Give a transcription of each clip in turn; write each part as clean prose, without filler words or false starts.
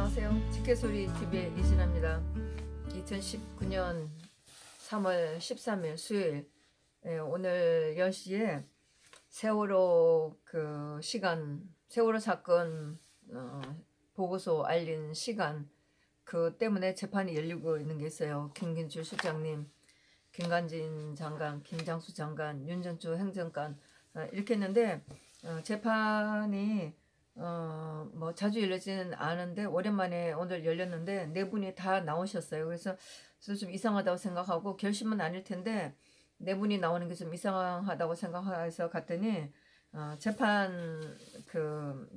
안녕하세요. 직계소리 TV의 이진아입니다. 2019년 3월 13일 수요일, 오늘 10시에 세월호 세월호 사건 보고서 알린 시간, 그 때문에 재판이 열리고 있는 게 있어요. 김긴줄 실장님, 김관진 장관, 김장수 장관, 윤전주 행정관 이렇게 했는데 재판이 뭐 자주 열리지는 않은데 오랜만에 오늘 열렸는데 네 분이 다 나오셨어요. 그래서 좀 이상하다고 생각하고, 결심은 아닐 텐데 네 분이 나오는 게 좀 이상하다고 생각해서 갔더니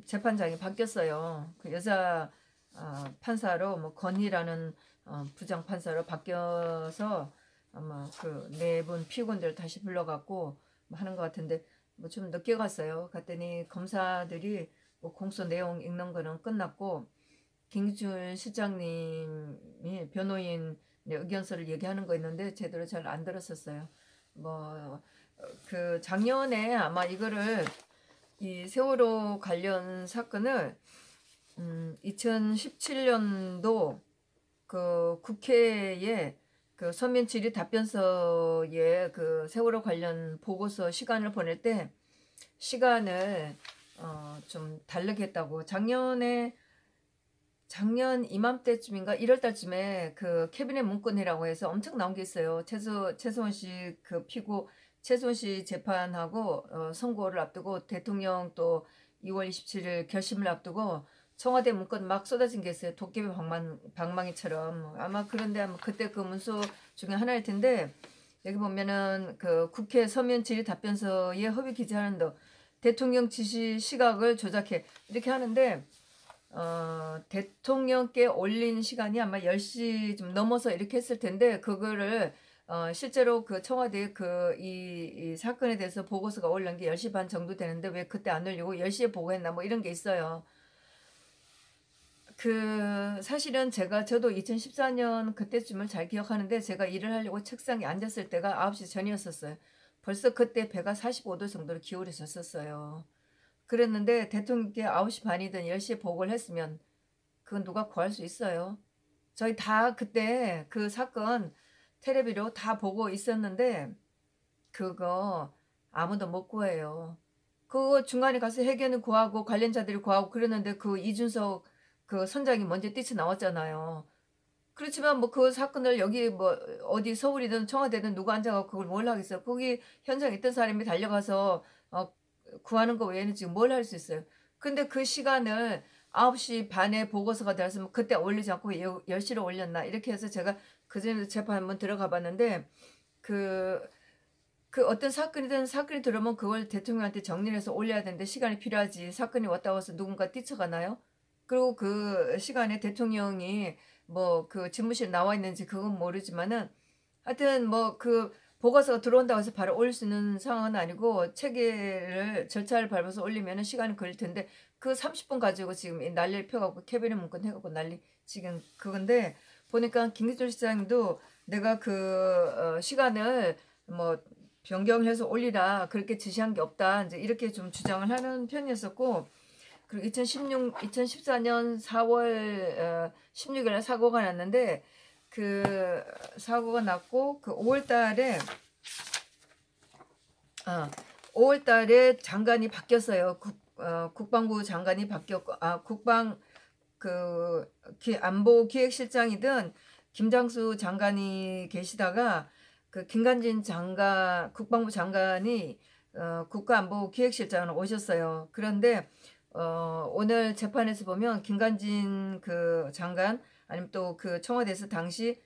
재판장이 바뀌었어요. 그 여자 판사로 뭐 건희라는 부장 판사로 바뀌어서 아마 그 네 분 피고인들 다시 불러갖고 뭐 하는 것 같은데, 뭐 좀 늦게 갔어요. 갔더니 검사들이 뭐 공소 내용 읽는 거는 끝났고, 김기춘 실장님이 변호인 의견서를 얘기하는 거 있는데 제대로 잘 안 들었었어요. 뭐 그 작년에 아마 이 세월호 관련 사건을 2017년도 그 국회에 그 서면 질의 답변서에 그 세월호 관련 보고서 시간을 보낼 때 시간을 좀 다르게 했다고, 작년 이맘때쯤인가 1월달쯤에 그 캐비넷 문건이라고 해서 엄청 나온 게 있어요. 최소원 씨 그 피고 최소원 씨 재판하고 선고를 앞두고 대통령 또 2월 27일 결심을 앞두고 청와대 문건 막 쏟아진 게 있어요. 도깨비 방망이처럼. 아마 그때 그 문서 중에 하나일 텐데, 여기 보면은 그 국회 서면 질의 답변서에 허위 기재하는 등 대통령 지시 시각을 조작해 이렇게 하는데, 대통령께 올린 시간이 아마 10시 좀 넘어서 이렇게 했을 텐데, 그거를 실제로 그 청와대 이 사건에 대해서 보고서가 올린 게 10시 반 정도 되는데 왜 그때 안 올리고 10시에 보고했나 뭐 이런 게 있어요. 사실은 저도 2014년 그때쯤을 잘 기억하는데, 제가 일을 하려고 책상에 앉았을 때가 9시 전이었었어요. 벌써 그때 배가 45도 정도로 기울어졌었어요. 그랬는데 대통령께 9시 반이든 10시에 보고를 했으면 그건 누가 구할 수 있어요? 저희 다 그때 그 사건 텔레비로 다 보고 있었는데 그거 아무도 못 구해요. 그거 중간에 가서 해결은 구하고 관련자들이 구하고 그러는데 그 이준석 그 선장이 먼저 뛰쳐나왔잖아요. 그렇지만 뭐 그 사건을 여기 뭐 어디 서울이든 청와대든 누가 앉아갖고 그걸 뭘 하겠어요. 거기 현장에 있던 사람이 달려가서 구하는 거 외에는 지금 뭘 할 수 있어요. 근데 그 시간을 9시 반에 보고서가 되었으면 그때 올리지 않고 10시로 올렸나 이렇게 해서 제가 그전에도 재판 한번 들어가 봤는데, 그 어떤 사건이 들어오면 그걸 대통령한테 정리해서 올려야 되는데 시간이 필요하지. 사건이 왔다고 해서 누군가 뛰쳐가나요? 그리고 그 시간에 대통령이 뭐 그 집무실 나와 있는지 그건 모르지만은, 하여튼 뭐 그 보고서가 들어온다고 해서 바로 올릴 수 있는 상황은 아니고 절차를 밟아서 올리면은 시간이 걸릴 텐데, 그 30분 가지고 지금 난리를 펴갖고 캐비넷 문건 해갖고 난리 지금 그건데, 보니까 김기춘 시장도 내가 시간을 뭐 변경해서 올리라 그렇게 지시한 게 없다 이제 이렇게 좀 주장을 하는 편이었었고, 그리고 2014년 4월 16일에 사고가 났는데, 그 사고가 났고 그 5월달에 장관이 바뀌었어요. 국방부 장관이 바뀌었고, 안보기획실장이든 김장수 장관이 계시다가 그 김관진 국방부 장관이 국가안보기획실장으로 오셨어요. 그런데 오늘 재판에서 보면 김관진 그 장관, 아니면 또 그 청와대에서 당시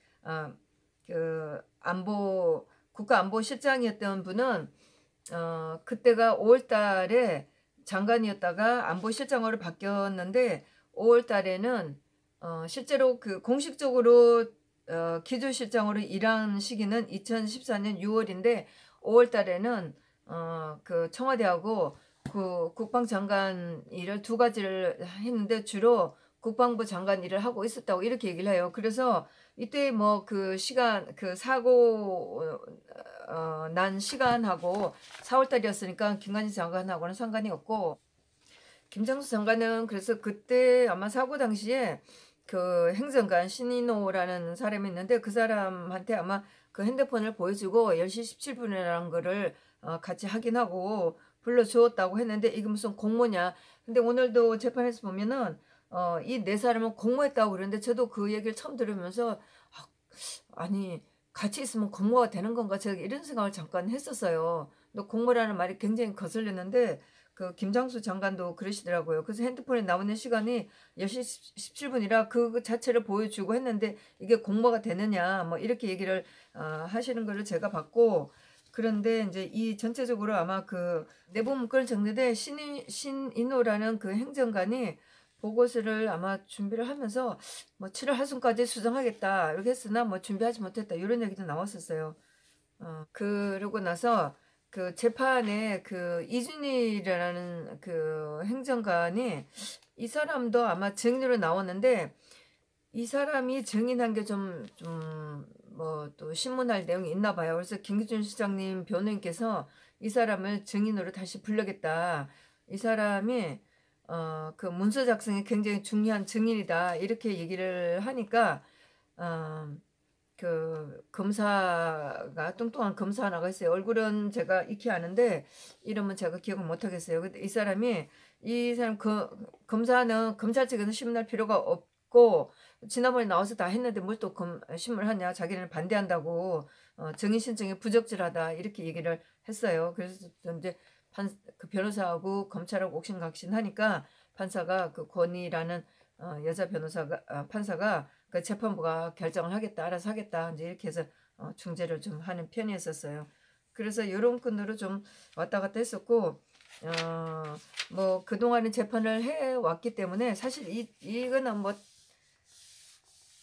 국가안보실장이었던 분은 그때가 5월달에 장관이었다가 안보실장으로 바뀌었는데, 5월달에는 실제로 그 공식적으로 기조실장으로 일한 시기는 2014년 6월인데 5월달에는 그 청와대하고 그 국방장관 일을 두 가지를 했는데 주로 국방부 장관 일을 하고 있었다고 이렇게 얘기를 해요. 그래서 이때 뭐 그 시간, 그 사고 난 시간하고 4월달이었으니까 김관진 장관하고는 상관이 없고, 김장수 장관은 그래서 그때 아마 사고 당시에 그 행정관 신인호라는 사람이 있는데 그 사람한테 아마 그 핸드폰을 보여주고 10시 17분이라는 거를 같이 확인하고 불러주었다고 했는데 이게 무슨 공모냐. 근데 오늘도 재판에서 보면은 이 네 사람은 공모했다고 그러는데 저도 그 얘기를 처음 들으면서 아니 같이 있으면 공모가 되는 건가 제가 이런 생각을 잠깐 했었어요. 또 공모라는 말이 굉장히 거슬리는데 그 김장수 장관도 그러시더라고요. 그래서 핸드폰에 나오는 시간이 10시 17분이라 그 자체를 보여주고 했는데 이게 공모가 되느냐 뭐 이렇게 얘기를 하시는 거를 제가 봤고 그런데 이제 이 전체적으로 아마 그 내부 문건을 정리돼 신인호라는 그 행정관이 보고서를 아마 준비를 하면서 뭐 7월 하순까지 수정하겠다 이렇게 했으나 뭐 준비하지 못했다 이런 얘기도 나왔었어요. 그러고 나서 그 재판에 그 이준희라는 그 행정관이 이 사람도 아마 증인으로 나왔는데 이 사람이 증인한 게 뭐 또 신문할 내용이 있나 봐요. 그래서 김기준 시장님 변호인께서 이 사람을 증인으로 다시 불러겠다. 이 사람이 그 문서 작성이 굉장히 중요한 증인이다. 이렇게 얘기를 하니까 어, 그 검사가 뚱뚱한 검사 하나가 있어요. 얼굴은 제가 익히 아는데 이름은 제가 기억을 못 하겠어요. 근데 이 사람 그 검사는 검찰 측에서 신문할 필요가 없고 지난번에 나와서 다 했는데 뭘 또 신문을 하냐 자기는 반대한다고 증인 신청이 부적절하다 이렇게 얘기를 했어요. 그래서 이제 그 변호사하고 검찰하고 옥신각신하니까 판사가 그 권희라는 여자 변호사가 판사가 그 재판부가 결정을 하겠다 알아서 하겠다 이제 이렇게 해서 중재를 좀 하는 편이었었어요. 그래서 이런 건으로 좀 왔다 갔다 했었고 뭐 그동안은 재판을 해 왔기 때문에 사실 이거는 뭐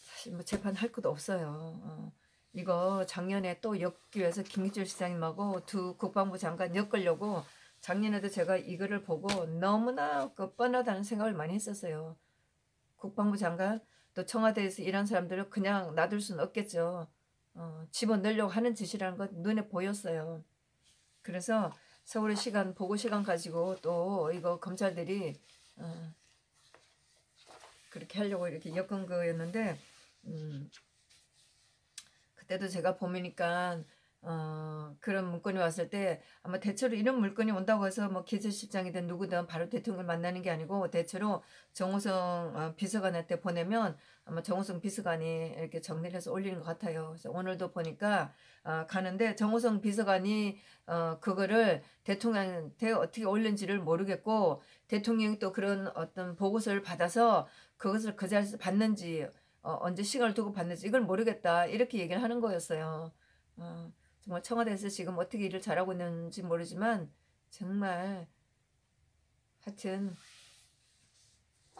사실 뭐 재판할 것도 없어요. 이거 작년에 또 엮기 위해서 김기철 시장님하고 두 국방부 장관 엮으려고 작년에도 제가 이거를 보고 너무나 그 뻔하다는 생각을 많이 했었어요. 국방부 장관 또 청와대에서 일한 사람들을 그냥 놔둘 수는 없겠죠. 집어넣으려고 하는 짓이라는 건 눈에 보였어요. 그래서 서울의 시간 보고 시간 가지고 또 이거 검찰들이 그렇게 하려고 이렇게 엮은 거였는데 그때도 제가 보니까 그런 문건이 왔을 때 아마 대체로 이런 문건이 온다고 해서 뭐 기재실장이든 누구든 바로 대통령을 만나는 게 아니고 대체로 정호성 비서관한테 보내면 아마 정호성 비서관이 이렇게 정리를 해서 올리는 것 같아요. 그래서 오늘도 보니까 가는데 정호성 비서관이 그거를 대통령한테 어떻게 올린지를 모르겠고 대통령이 또 그런 어떤 보고서를 받아서 그것을 그 자리에서 받는지 언제 시간을 두고 받는지 이걸 모르겠다 이렇게 얘기를 하는 거였어요. 정말 청와대에서 지금 어떻게 일을 잘하고 있는지 모르지만 정말 하여튼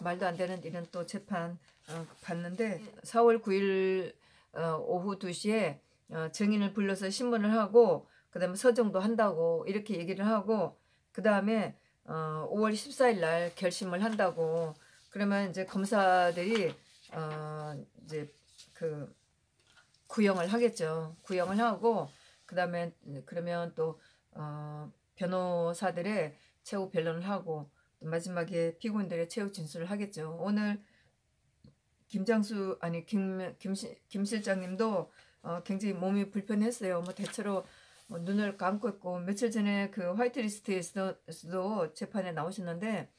말도 안 되는 이런 또 재판 봤는데 4월 9일 오후 2시에 증인을 불러서 신문을 하고 그 다음에 서정도 한다고 이렇게 얘기를 하고 그 다음에 5월 14일 날 결심을 한다고 그러면 이제 검사들이 이제 그 구형을 하겠죠. 구형을 하고 그다음에 그러면 또 변호사들의 최후 변론을 하고 또 마지막에 피고인들의 최후 진술을 하겠죠. 오늘 김장수 아니 김 실장님도 굉장히 몸이 불편했어요. 뭐 대체로 뭐 눈을 감고 있고 며칠 전에 그 화이트리스트에서도 재판에 나오셨는데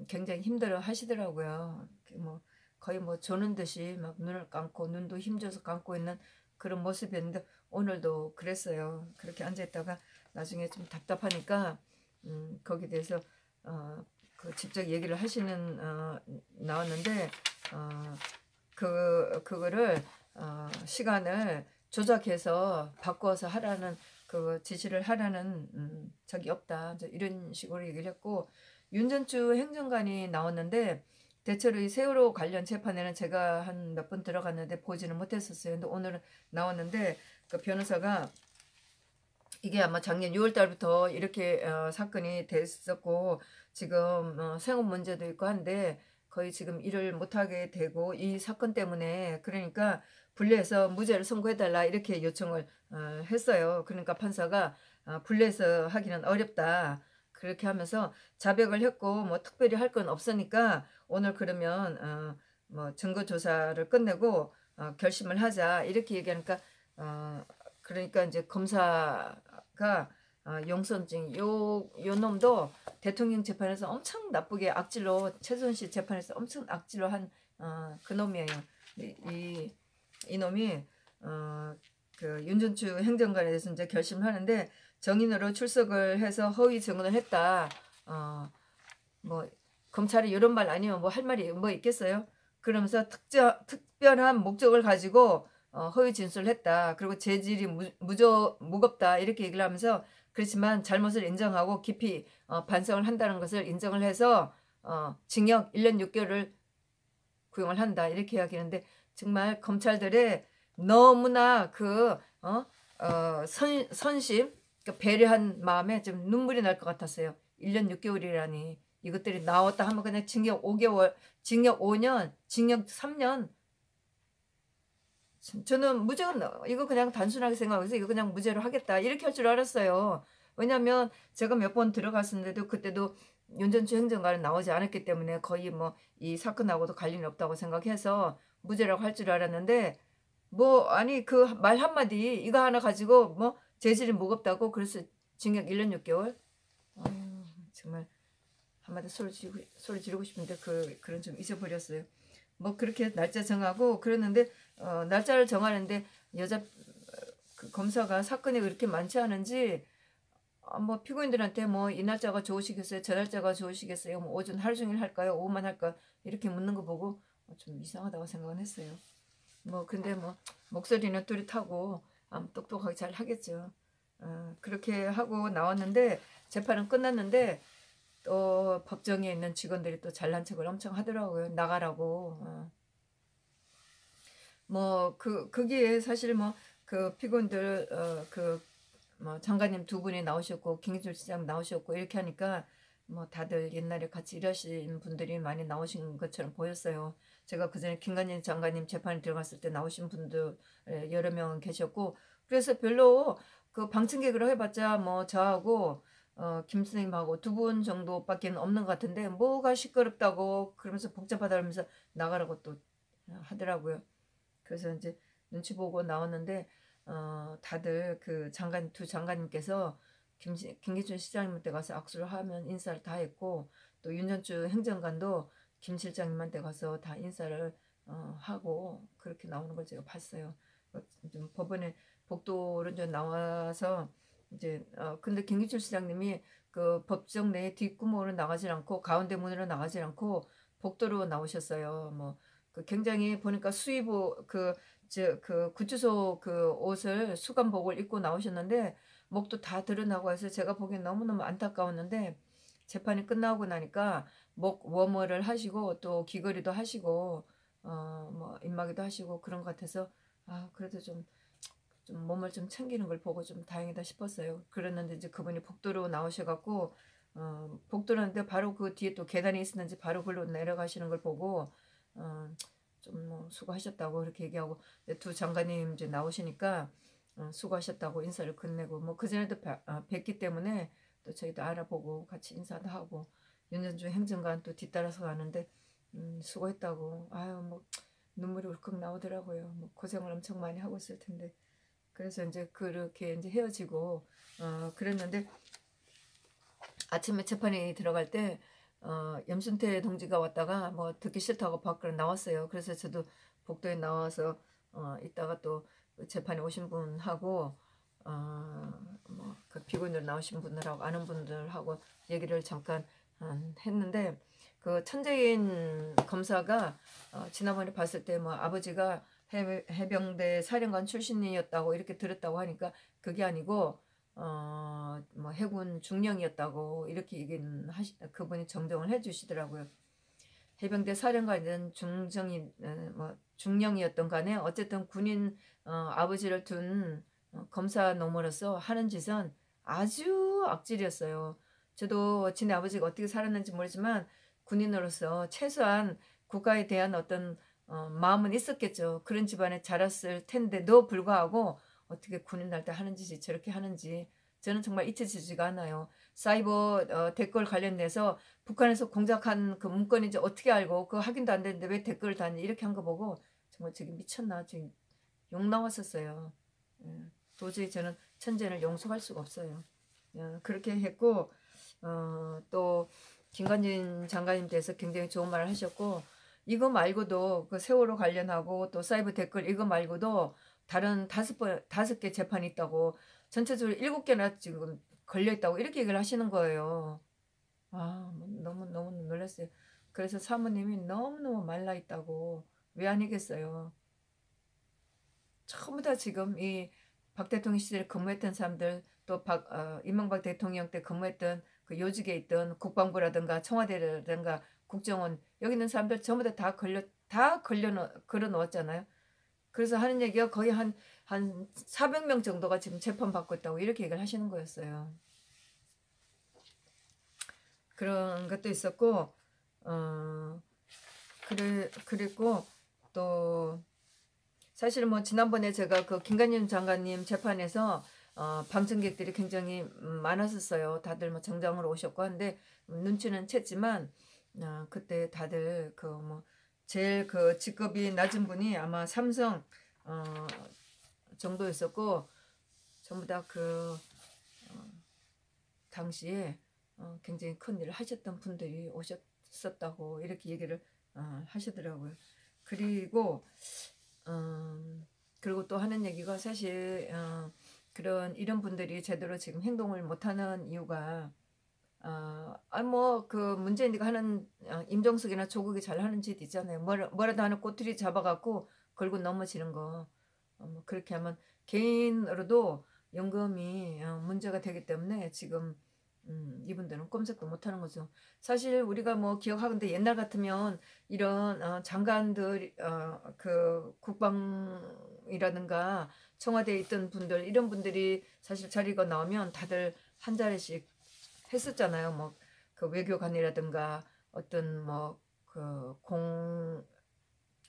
굉장히 힘들어 하시더라고요. 뭐 거의 뭐 조는 듯이 막 눈을 감고 눈도 힘줘서 감고 있는 그런 모습이었는데 오늘도 그랬어요. 그렇게 앉아있다가 나중에 좀 답답하니까 거기에 대해서 그 직접 얘기를 하시는 나왔는데 그거를 시간을 조작해서 바꿔서 하라는 그 지시를 하라는 적이 없다. 이런 식으로 얘기를 했고 윤전추 행정관이 나왔는데 대체로 이 세월호 관련 재판에는 제가 한 몇 번 들어갔는데 보지는 못했었어요. 근데 오늘은 나왔는데 그 변호사가 이게 아마 작년 6월 달부터 이렇게 사건이 됐었고 지금 생업 문제도 있고 한데 거의 지금 일을 못하게 되고 이 사건 때문에 그러니까 불리해서 무죄를 선고해달라 이렇게 요청을 했어요. 그러니까 판사가 불리해서 하기는 어렵다. 그렇게 하면서 자백을 했고 뭐 특별히 할 건 없으니까 오늘 그러면 뭐 증거 조사를 끝내고 결심을 하자 이렇게 얘기하니까 그러니까 이제 검사가 용선증 요 놈도 대통령 재판에서 엄청 나쁘게 악질로 최순실 재판에서 엄청 악질로 한 그 놈이에요. 이 놈이 그 윤전추 행정관에 대해서 이제 결심을 하는데 정인으로 출석을 해서 허위 증언을 했다. 뭐 검찰이 이런 말 아니면 뭐 할 말이 뭐 있겠어요? 그러면서 특별한 목적을 가지고 허위 진술을 했다. 그리고 재질이 무겁다 이렇게 얘기를 하면서 그렇지만 잘못을 인정하고 깊이 반성을 한다는 것을 인정을 해서 징역 1년 6개월을 구형을 한다 이렇게 이야기하는데 정말 검찰들의 너무나 그 선심 그러니까 배려한 마음에 좀 눈물이 날 것 같았어요. 1년 6개월이라니 이것들이 나왔다 하면 그냥 징역 5개월, 징역 5년, 징역 3년. 저는 무죄는 이거 그냥 단순하게 생각해서 이거 그냥 무죄로 하겠다 이렇게 할 줄 알았어요. 왜냐하면 제가 몇 번 들어갔었는데도 그때도 윤전추 행정관은 나오지 않았기 때문에 거의 뭐 이 사건하고도 관련이 없다고 생각해서 무죄라고 할 줄 알았는데 뭐 아니 그 말 한마디 이거 하나 가지고 뭐 재질이 무겁다고 그래서 징역 1년 6개월. 정말 한마디 소리 지르고 싶은데 그런 좀 잊어버렸어요. 뭐 그렇게 날짜 정하고 그러는데 날짜를 정하는데 여자 그 검사가 사건이 그렇게 많지 않은지 뭐 피고인들한테 뭐 이 날짜가 좋으시겠어요? 저 날짜가 좋으시겠어요? 뭐 오전 하루 종일 할까요? 오후만 할까요? 이렇게 묻는 거 보고 좀 이상하다고 생각은 했어요. 뭐 근데 뭐 목소리는 뚜렷하고 똑똑하게 잘 하겠죠. 그렇게 하고 나왔는데 재판은 끝났는데 또 법정에 있는 직원들이 또 잘난 척을 엄청 하더라고요. 나가라고. 뭐 그게 사실 뭐 그 피고인들 그 뭐 장관님 두 분이 나오셨고 김기철 시장 나오셨고 이렇게 하니까 뭐 다들 옛날에 같이 일하신 분들이 많이 나오신 것처럼 보였어요. 제가 그전에 김관진 장관님 재판에 들어갔을 때 나오신 분들 여러 명은 계셨고 그래서 별로 그 방청객으로 해봤자 뭐 저하고 김 선생님하고 두 분 정도밖에 없는 것 같은데 뭐가 시끄럽다고 그러면서 복잡하다 그러면서 나가라고 또 하더라고요. 그래서 이제 눈치 보고 나왔는데 다들 그 두 장관님께서 김기춘 시장님한테 가서 악수를 하면 인사를 다 했고 또 윤전추 행정관도 김 실장님한테 가서 다 인사를 하고 그렇게 나오는 걸 제가 봤어요. 좀 법원에 복도로 좀 나와서 이제 근데 김기춘 시장님이 그 법정 내 뒷구멍으로 나가지 않고 가운데 문으로 나가지 않고 복도로 나오셨어요. 뭐 그 굉장히 보니까 수의복 그 구치소 그 옷을 수감복을 입고 나오셨는데 목도 다 드러나고 해서 제가 보기엔 너무너무 안타까웠는데 재판이 끝나고 나니까 목 워머를 하시고 또 귀걸이도 하시고 뭐 입마개도 하시고 그런 것 같아서 그래도 좀 몸을 좀 챙기는 걸 보고 좀 다행이다 싶었어요. 그랬는데 이제 그분이 복도로 나오셔갖고 복도라는데 바로 그 뒤에 또 계단이 있었는지 바로 글로 내려가시는 걸 보고 좀 뭐 수고하셨다고 그렇게 얘기하고 두 장관님 이제 나오시니까 수고하셨다고 인사를 건네고 뭐 그전에도 뵙기 때문에 또 저희도 알아보고 같이 인사도 하고 윤전주 행정관 또 뒤따라서 가는데 수고했다고 아유 뭐 눈물이 울컥 나오더라고요. 뭐 고생을 엄청 많이 하고 있을 텐데 그래서 이제 그렇게 이제 헤어지고 그랬는데 아침에 재판에 들어갈 때 염순태 동지가 왔다가 뭐 듣기 싫다고 밖으로 나왔어요. 그래서 저도 복도에 나와서 이따가 또 재판에 오신 분하고 뭐그 피고인들 나오신 분들하고 아는 분들하고 얘기를 잠깐 했는데 그 천재인 검사가 지난번에 봤을 때 뭐 아버지가 해병대 사령관 출신이었다고 이렇게 들었다고 하니까 그게 아니고 뭐 해군 중령이었다고 이렇게 얘기는 그분이 정정을 해주시더라고요. 해병대 사령관이든 뭐 중령이었던 간에 어쨌든 군인 아버지를 둔 검사 놈으로서 하는 짓은 아주 악질이었어요. 저도 지네 아버지가 어떻게 살았는지 모르지만 군인으로서 최소한 국가에 대한 어떤 마음은 있었겠죠. 그런 집안에 자랐을 텐데도 불구하고 어떻게 군인 날 때 하는 짓이 저렇게 하는지 저는 정말 잊혀지지가 않아요. 사이버 댓글 관련돼서 북한에서 공작한 그 문건인지 어떻게 알고 그거 확인도 안 되는데 왜 댓글을 다니 이렇게 한 거 보고 정말 저기 미쳤나 지금 욕 나왔었어요. 예, 도저히 저는 천재를 용서할 수가 없어요. 그렇게 했고 또 김관진 장관님 대해서 굉장히 좋은 말을 하셨고 이거 말고도 그 세월호 관련하고 또 사이버 댓글 이거 말고도 다른 다섯 개 재판이 있다고 전체적으로 7개나 지금 걸려 있다고 이렇게 얘기를 하시는 거예요. 뭐 너무 놀랐어요. 그래서 사모님이 너무너무 말라 있다고 왜 아니겠어요. 전부 다 지금 이 박 대통령 시절에 근무했던 사람들 또 이명박 대통령 때 근무했던 그 요직에 있던 국방부라든가 청와대라든가 국정원 여기 있는 사람들 전부 다 걸어 놓았잖아요. 그래서 하는 얘기가 거의 한 400명 정도가 지금 재판받고 있다고 이렇게 얘기를 하시는 거였어요. 그런 것도 있었고 그리고 또 사실 뭐 지난번에 제가 그 김관진 장관님 재판에서 방청객들이 굉장히 많았었어요. 다들 뭐 정장으로 오셨고 한데 눈치는 챘지만 그때 다들 그 뭐 제일 그 직급이 낮은 분이 아마 삼성 정도였었고 전부 다 그 당시에 굉장히 큰 일을 하셨던 분들이 오셨었다고 이렇게 얘기를 하시더라고요. 그리고 또 하는 얘기가 사실 이런 분들이 제대로 지금 행동을 못하는 이유가 뭐 그 문재인이가 하는 임종석이나 조국이 잘 하는 짓 있잖아요. 뭐라도 하는 꼬투리 잡아갖고 걸고 넘어지는 거. 뭐 그렇게 하면 개인으로도 연금이 문제가 되기 때문에 지금 이분들은 꼼짝도 못하는 거죠. 사실 우리가 뭐 기억하건대 옛날 같으면 이런 장관들 그 국방이라든가 청와대에 있던 분들 이런 분들이 사실 자리가 나오면 다들 한 자리씩 했었잖아요. 뭐 그 외교관이라든가 어떤 뭐 그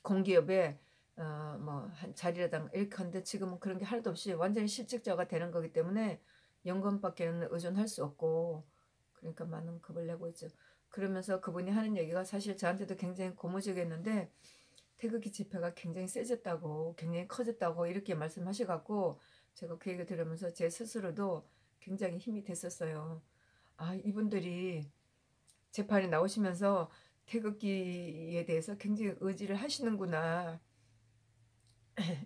공기업에 뭐 한 자리라든가 이렇게 하는데 지금은 그런 게 하나도 없이 완전히 실직자가 되는 거기 때문에 연금밖에는 의존할 수 없고 그러니까 많은 겁을 내고 있죠. 그러면서 그분이 하는 얘기가 사실 저한테도 굉장히 고무적이었는데 태극기 집회가 굉장히 세졌다고 굉장히 커졌다고 이렇게 말씀하셔갖고 제가 그 얘기 들으면서 제 스스로도 굉장히 힘이 됐었어요. 이분들이 재판에 나오시면서 태극기에 대해서 굉장히 의지를 하시는구나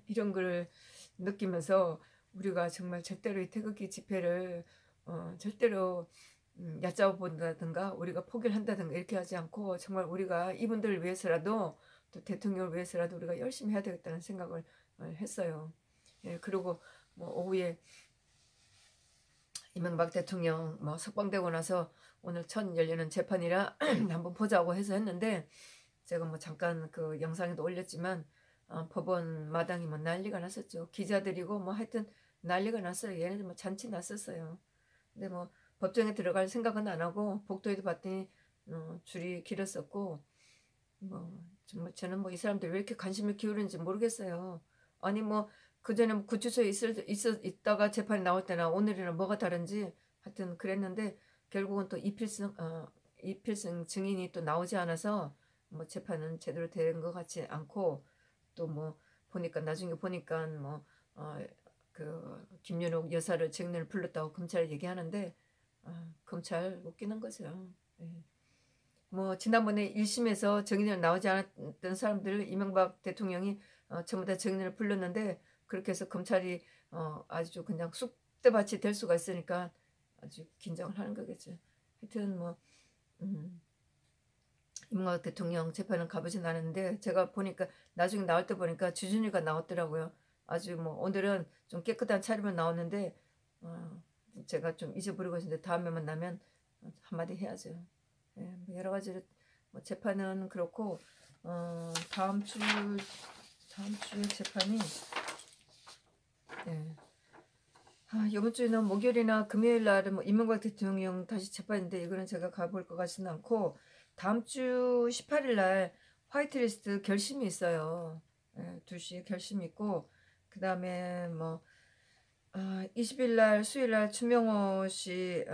이런 걸 느끼면서 우리가 정말 절대로 이 태극기 집회를 절대로 얕잡아 본다든가 우리가 포기를 한다든가 이렇게 하지 않고 정말 우리가 이분들을 위해서라도 또 대통령을 위해서라도 우리가 열심히 해야 되겠다는 생각을 했어요. 예, 그리고 뭐 오후에 이명박 대통령 뭐 석방되고 나서 오늘 첫 열리는 재판이라 한번 보자고 해서 했는데 제가 뭐 잠깐 그 영상에도 올렸지만 법원 마당이 뭐 난리가 났었죠. 기자들이고 뭐 하여튼 난리가 났어요. 얘네들 뭐 잔치 났었어요. 근데 뭐 법정에 들어갈 생각은 안 하고 복도에도 봤더니 줄이 길었었고 뭐 정말 저는 뭐 이 사람들 왜 이렇게 관심을 기울이는지 모르겠어요. 아니 뭐 그전에 뭐 구치소에 있다가 재판이 나올 때나 오늘이나 뭐가 다른지 하여튼 그랬는데 결국은 또 이필승 증인이 또 나오지 않아서 뭐 재판은 제대로 된 것 같지 않고 또 뭐 보니까 나중에 보니까 뭐 그 김윤옥 여사를 증인을 불렀다고 검찰이 얘기하는데 검찰 웃기는 거죠. 예. 뭐 지난번에 1심에서 증인을 나오지 않았던 사람들을 이명박 대통령이 전부 다 증인을 불렀는데 그렇게 해서 검찰이 아주 그냥 쑥대밭이 될 수가 있으니까 아주 긴장을 하는 거겠죠. 하여튼 뭐 이명박 대통령 재판은 가보진 않았는데 제가 보니까 나중에 나올 때 보니까 주준이가 나왔더라고요. 아주 뭐 오늘은 좀 깨끗한 차림을 나왔는데 제가 좀 잊어버리고 있는데 다음에 만나면 한마디 해야죠. 예, 뭐 여러 가지로 뭐 재판은 그렇고 다음 주에 재판이 예. 이번 주에는 목요일이나 금요일 날은 뭐 이명박 대통령 다시 재판인데 이거는 제가 가볼 것 같지는 않고 다음 주 18일 날 화이트리스트 결심이 있어요. 예, 2시에 결심이 있고 그 다음에 뭐 20일 날 수요일 날 추명호 씨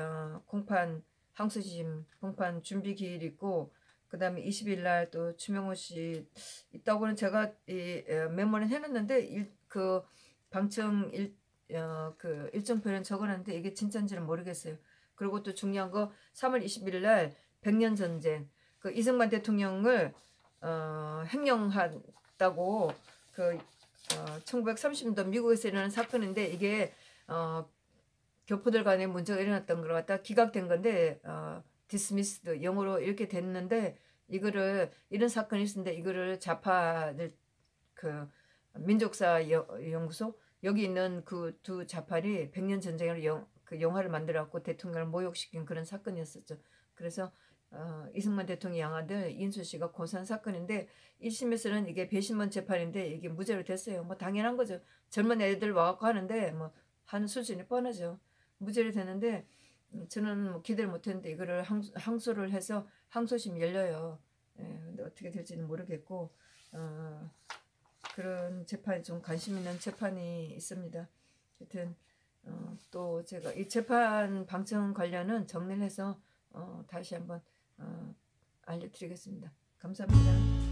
공판 항소심 공판 준비 기일 있고 그다음에 20일 날 또 추명호 씨 있다고는 제가 메모는 해놨는데 그 방청 그 일정표는 적어놨는데 이게 진짜인지는 모르겠어요. 그리고 또 중요한 거 3월 21일 날 백년 전쟁 그 이승만 대통령을 행령했다고 그 1930년도 미국에서 일어난 사건인데 이게 교포들 간에 문제가 일어났던 걸 갖다 기각된 건데 디스미스드 영어로 이렇게 됐는데 이런 사건이 있었는데 이거를 좌파들 그 민족사 연구소 여기 있는 그 두 좌파리 백년 전쟁을 그 영화를 만들어갖고 대통령을 모욕시킨 그런 사건이었었죠. 그래서 이승만 대통령 양아들 이인수 씨가 고소한 사건인데 1심에서는 이게 배심원 재판인데 이게 무죄로 됐어요. 뭐 당연한 거죠. 젊은 애들 와갖고 하는데 뭐 하는 수준이 뻔하죠. 무죄로 됐는데 저는 뭐 기대를 못했는데 이거를 항소를 해서 항소심이 열려요. 예, 근데 어떻게 될지는 모르겠고 그런 재판이 좀 관심 있는 재판이 있습니다. 하여튼 또 제가 이 재판 방청 관련은 정리를 해서 다시 한번 알려드리겠습니다. 감사합니다.